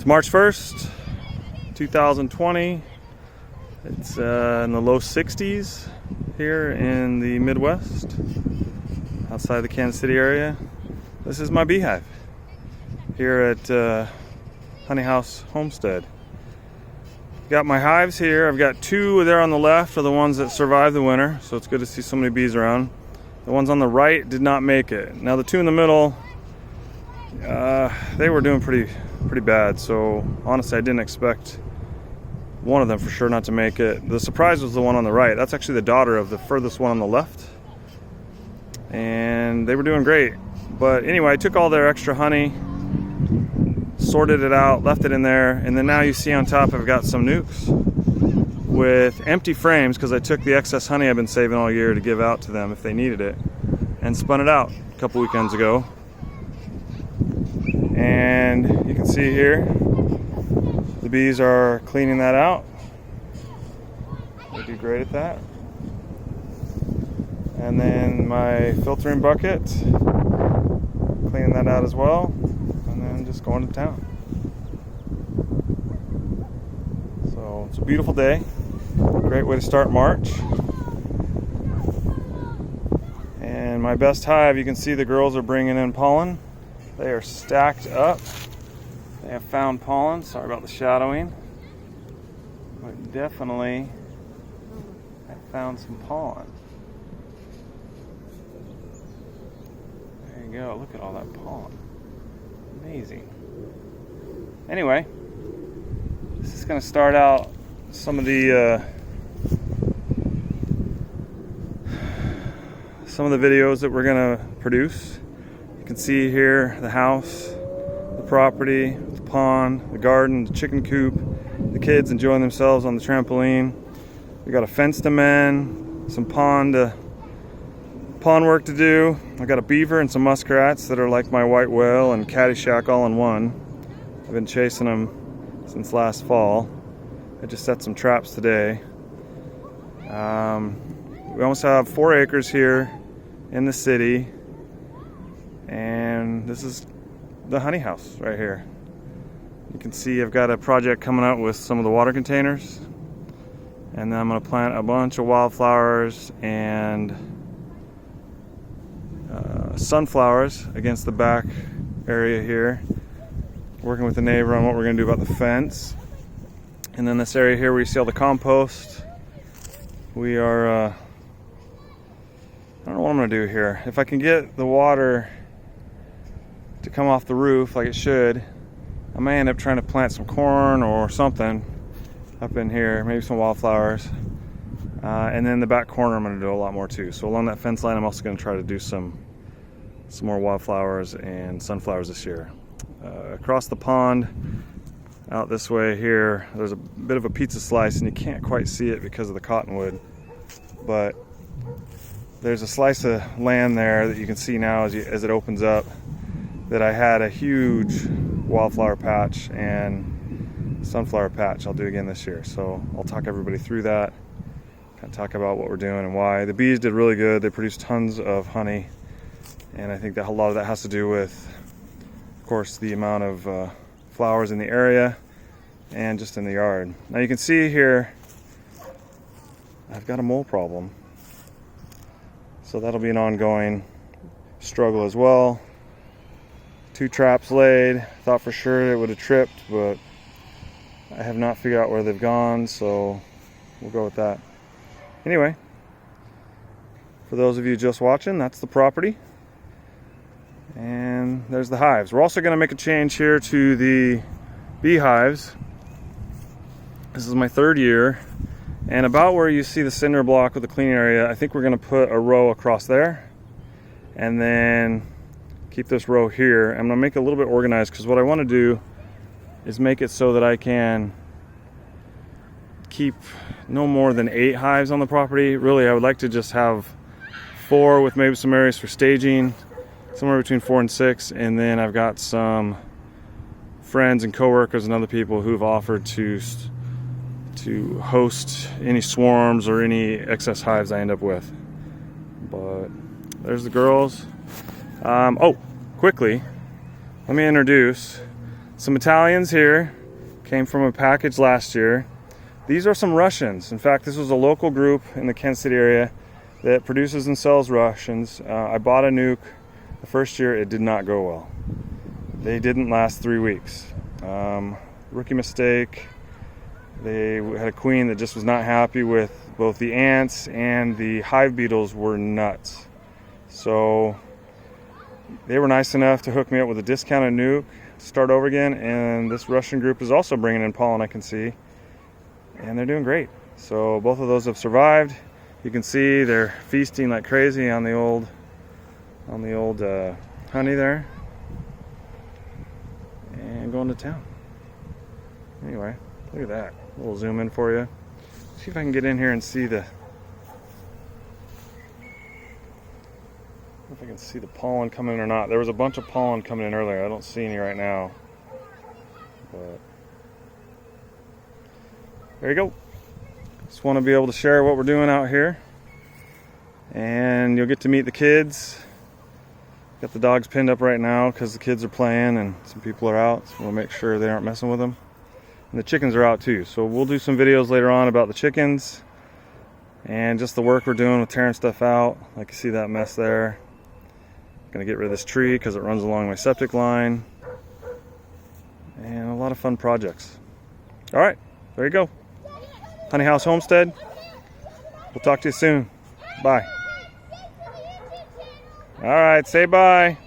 It's March 1st, 2020. It's in the low 60s here in the Midwest, outside the Kansas City area. This is my beehive here at Honey House Homestead. Got my hives here. I've got two there on the left are the ones that survived the winter, so it's good to see so many bees around. The ones on the right did not make it. Now the two in the middle, they were doing pretty bad, so honestly I didn't expect one of them for sure not to make it. The surprise was the one on the right. That's actually the daughter of the furthest one on the left, and they were doing great. But anyway, I took all their extra honey, sorted it out, left it in there, and then now you see on top I've got some nukes with empty frames because I took the excess honey I've been saving all year to give out to them if they needed it, and spun it out a couple weekends ago. And you can see here the bees are cleaning that out. They do great at that. And then my filtering bucket, cleaning that out as well, and then just going to town. So it's a beautiful day, great way to start March. And my best hive, you can see the girls are bringing in pollen. They are stacked up. They have found pollen. Sorry about the shadowing, but definitely I found some pollen. There you go. Look at all that pollen. Amazing. Anyway, this is going to start out some of the videos that we're going to produce. You can see here the house, the property, the pond, the garden, the chicken coop, the kids enjoying themselves on the trampoline. We got a fence to mend, some pond work to do. I got a beaver and some muskrats that are like my white whale and Caddyshack all in one. I've been chasing them since last fall. I just set some traps today. We almost have 4 acres here in the city. And this is the honey house right here. You can see I've got a project coming out with some of the water containers, and then I'm going to plant a bunch of wildflowers and sunflowers against the back area here, working with the neighbor on what we're going to do about the fence. And then this area here where you see all the compost, we are I don't know what I'm going to do here. If I can get the water to come off the roof like it should, I may end up trying to plant some corn or something up in here, maybe some wildflowers. And then the back corner I'm going to do a lot more too. So along that fence line I'm also going to try to do some more wildflowers and sunflowers this year. Across the pond, out this way here, there's a bit of a pizza slice, and you can't quite see it because of the cottonwood, but there's a slice of land there that you can see now as it opens up, that I had a huge wildflower patch and sunflower patch I'll do again this year. So I'll talk everybody through that, kind of talk about what we're doing and why. The bees did really good. They produced tons of honey, and I think that a lot of that has to do with, of course, the amount of flowers in the area and just in the yard. Now you can see here I've got a mole problem, so that'll be an ongoing struggle as well. 2 traps laid. Thought for sure it would have tripped, but I have not figured out where they've gone, so we'll go with that. Anyway, for those of you just watching, that's the property. And there's the hives. We're also going to make a change here to the beehives. This is my 3rd year, and about where you see the cinder block with the cleaning area, I think we're going to put a row across there, and then keep this row here. I'm going to make it a little bit organized, because what I want to do is make it so that I can keep no more than 8 hives on the property. Really, I would like to just have 4 with maybe some areas for staging, somewhere between 4 and 6, and then I've got some friends and coworkers and other people who've offered to host any swarms or any excess hives I end up with. But there's the girls. Oh, quickly, let me introduce Some Italians here, came from a package last year. These are some Russians. In fact, this was a local group in the Kansas City area that produces and sells Russians. I bought a nuke. The first year it did not go well. They didn't last 3 weeks. Rookie mistake. They had a queen that just was not happy with both the ants, and the hive beetles were nuts. So they were nice enough to hook me up with a discounted nuke to start over again, and this Russian group is also bringing in pollen, I can see, and they're doing great. So both of those have survived. You can see they're feasting like crazy on the old honey there, and going to town. Anyway, look at that. A little zoom in for you. See if I can get in here and see the pollen coming in or not. There was a bunch of pollen coming in earlier. I don't see any right now. But there you go. Just want to be able to share what we're doing out here. And you'll get to meet the kids. Got the dogs pinned up right now because the kids are playing and some people are out. So we'll make sure they aren't messing with them. And the chickens are out too. So we'll do some videos later on about the chickens and just the work we're doing with tearing stuff out. Like you see that mess there. Gonna get rid of this tree because it runs along my septic line. And a lot of fun projects. All right, there you go. Honey House Homestead. We'll talk to you soon. Bye. All right, say bye.